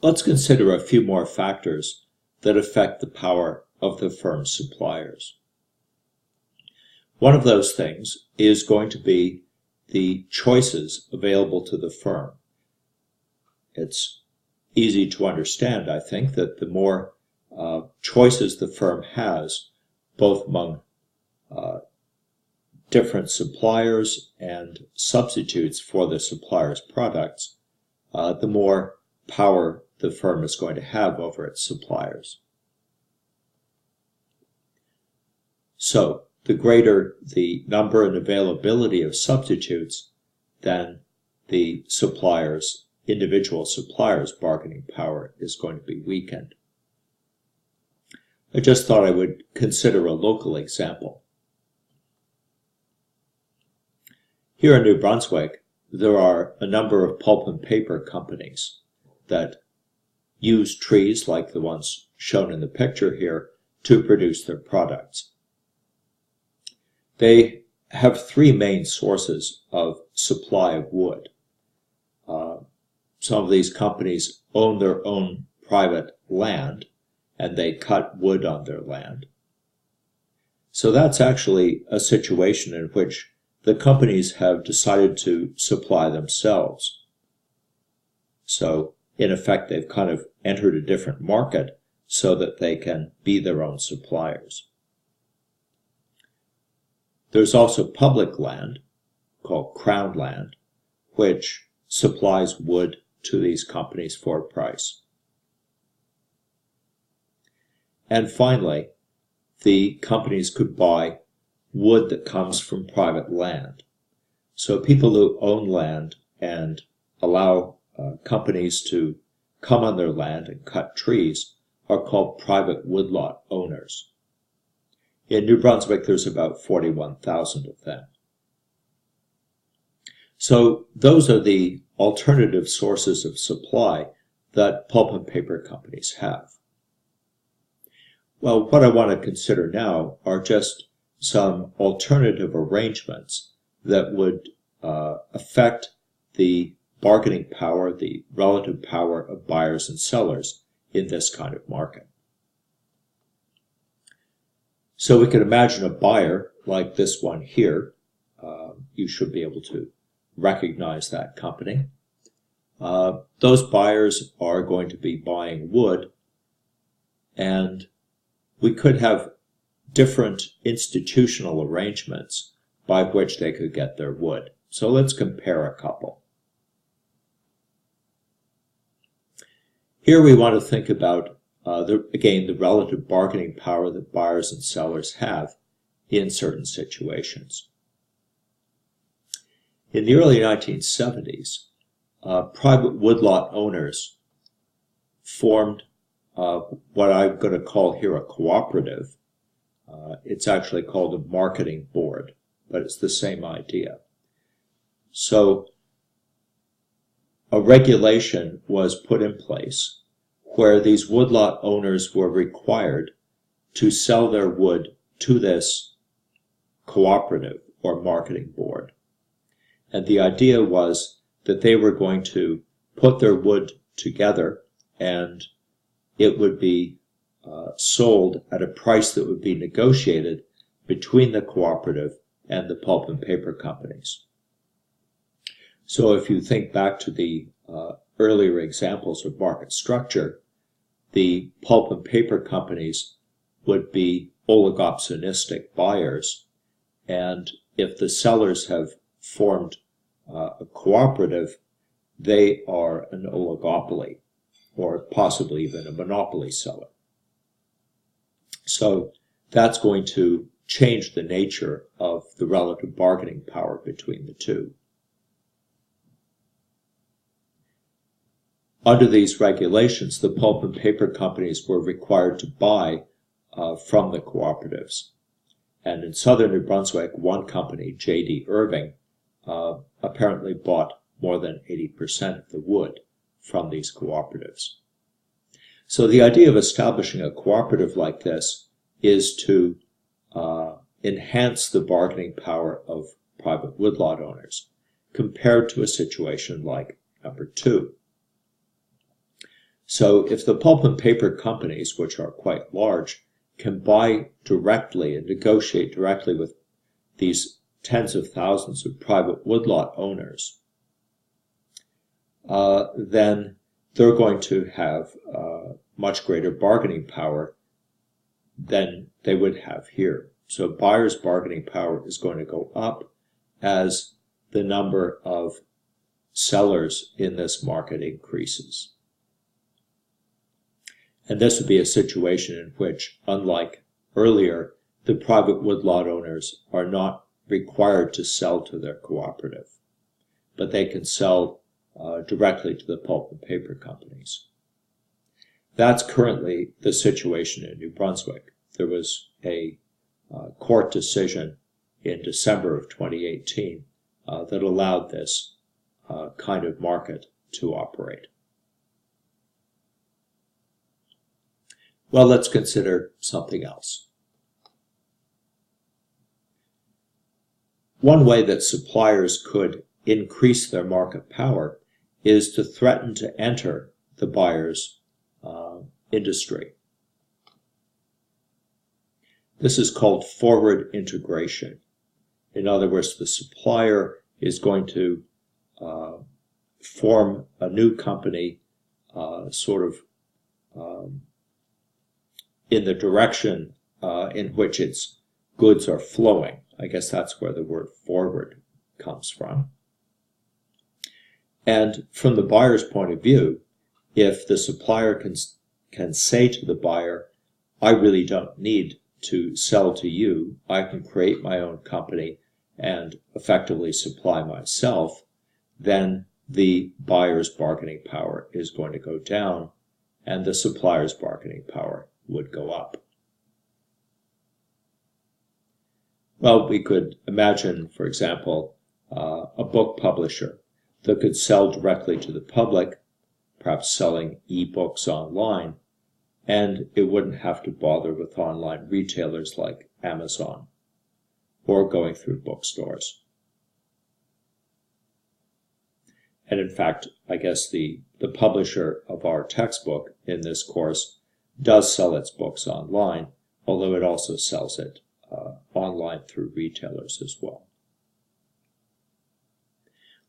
let's consider a few more factors that affect the power of the firm's suppliers. One of those things is going to be the choices available to the firm. It's easy to understand, I think, that the more choices the firm has, both among different suppliers and substitutes for the supplier's products, the more power the firm is going to have over its suppliers. So, the greater the number and availability of substitutes, then the individual supplier's bargaining power is going to be weakened. I just thought I would consider a local example. Here in New Brunswick, there are a number of pulp and paper companies that use trees like the ones shown in the picture here to produce their products. They have three main sources of supply of wood. Some of these companies own their own private land, and they cut wood on their land. So that's actually a situation in which the companies have decided to supply themselves. So, in effect, they've kind of entered a different market so that they can be their own suppliers. There's also public land, called Crown land, which supplies wood to these companies for a price. And finally, the companies could buy wood that comes from private land. So people who own land and allow companies to come on their land and cut trees are called private woodlot owners. In New Brunswick, there's about 41,000 of them. So those are the alternative sources of supply that pulp and paper companies have. Well, what I want to consider now are just some alternative arrangements that would affect the bargaining power, the relative power of buyers and sellers in this kind of market. So we can imagine a buyer like this one here. You should be able to recognize that company. Those buyers are going to be buying wood, and we could have different institutional arrangements by which they could get their wood. So let's compare a couple. Here we want to think about, again, the relative bargaining power that buyers and sellers have in certain situations. In the early 1970s, private woodlot owners formed what I'm going to call here a cooperative. It's actually called a marketing board, but it's the same idea. So a regulation was put in place where these woodlot owners were required to sell their wood to this cooperative or marketing board. And the idea was that they were going to put their wood together and it would be sold at a price that would be negotiated between the cooperative and the pulp and paper companies. So if you think back to the earlier examples of market structure, the pulp and paper companies would be oligopsonistic buyers, and if the sellers have formed a cooperative, they are an oligopoly, or possibly even a monopoly seller. So that's going to change the nature of the relative bargaining power between the two. Under these regulations, the pulp and paper companies were required to buy from the cooperatives. And in southern New Brunswick, one company, J.D. Irving, apparently bought more than 80% of the wood from these cooperatives. So the idea of establishing a cooperative like this is to enhance the bargaining power of private woodlot owners compared to a situation like number 2. So if the pulp and paper companies, which are quite large, can buy directly and negotiate directly with these tens of thousands of private woodlot owners, then they're going to have much greater bargaining power than they would have here. So buyers' bargaining power is going to go up as the number of sellers in this market increases. And this would be a situation in which, unlike earlier, the private woodlot owners are not required to sell to their cooperative, but they can sell directly to the pulp and paper companies. That's currently the situation in New Brunswick. There was a court decision in December of 2018 that allowed this kind of market to operate. Well, let's consider something else. One way that suppliers could increase their market power is to threaten to enter the buyer's industry. This is called forward integration. In other words, the supplier is going to form a new company in the direction in which its goods are flowing. I guess that's where the word forward comes from. And from the buyer's point of view, if the supplier can say to the buyer, I really don't need to sell to you, I can create my own company and effectively supply myself, then the buyer's bargaining power is going to go down and the supplier's bargaining power would go up. Well, we could imagine, for example, a book publisher that could sell directly to the public, perhaps selling e-books online, and it wouldn't have to bother with online retailers like Amazon or going through bookstores. And in fact, I guess the publisher of our textbook in this course does sell its books online, although it also sells it online through retailers as well.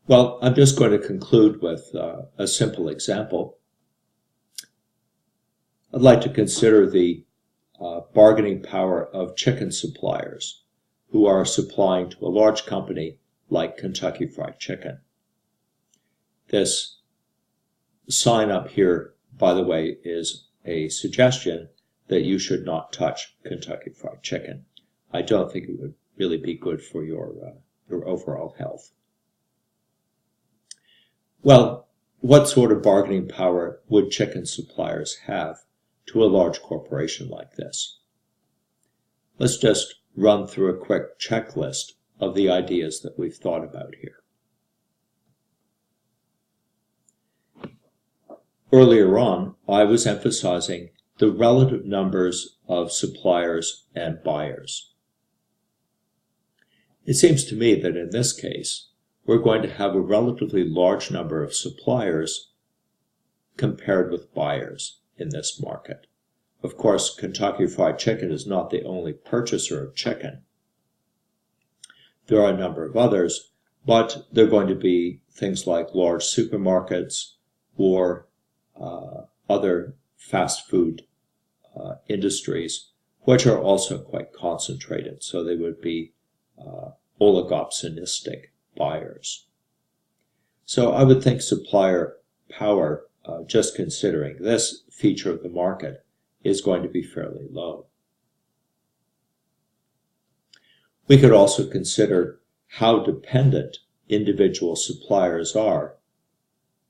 Well, I'm just going to conclude with a simple example. I'd like to consider the bargaining power of chicken suppliers who are supplying to a large company like Kentucky Fried Chicken. This sign up here, by the way, is a suggestion that you should not touch Kentucky Fried Chicken. I don't think it would really be good for your overall health. Well, what sort of bargaining power would chicken suppliers have to a large corporation like this? Let's just run through a quick checklist of the ideas that we've thought about here. Earlier on, I was emphasizing the relative numbers of suppliers and buyers. It seems to me that in this case, we're going to have a relatively large number of suppliers compared with buyers in this market. Of course, Kentucky Fried Chicken is not the only purchaser of chicken. There are a number of others, but they're going to be things like large supermarkets or other fast food industries, which are also quite concentrated. So they would be oligopsonistic buyers. So I would think supplier power, just considering this feature of the market, is going to be fairly low. We could also consider how dependent individual suppliers are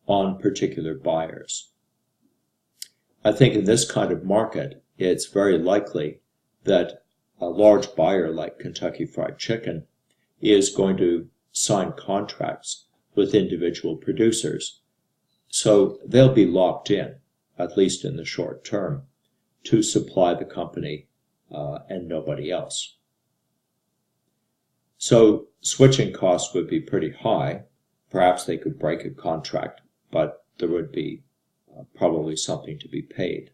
on particular buyers. I think in this kind of market, it's very likely that a large buyer like Kentucky Fried Chicken is going to sign contracts with individual producers. So they'll be locked in, at least in the short term, to supply the company and nobody else. So switching costs would be pretty high. Perhaps they could break a contract, but there would be probably something to be paid.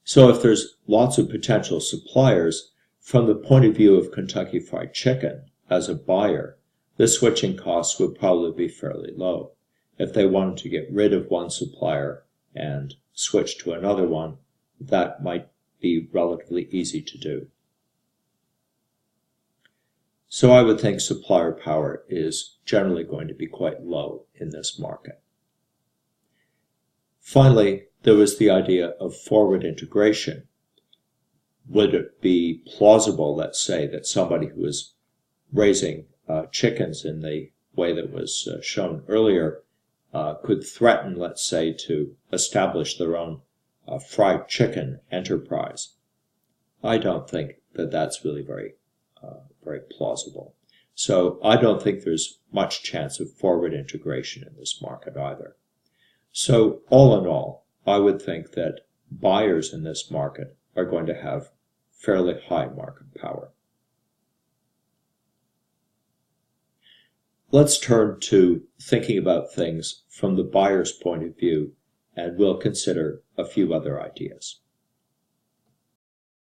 So if there's lots of potential suppliers, from the point of view of Kentucky Fried Chicken as a buyer, the switching costs would probably be fairly low. If they wanted to get rid of one supplier and switch to another one, that might be relatively easy to do. So I would think supplier power is generally going to be quite low in this market. Finally, there was the idea of forward integration. Would it be plausible, let's say, that somebody who is raising chickens in the way that was shown earlier could threaten, let's say, to establish their own fried chicken enterprise? I don't think that that's really very plausible. So I don't think there's much chance of forward integration in this market either. So all in all, I would think that buyers in this market are going to have fairly high market power. Let's turn to thinking about things from the buyer's point of view, and we'll consider a few other ideas.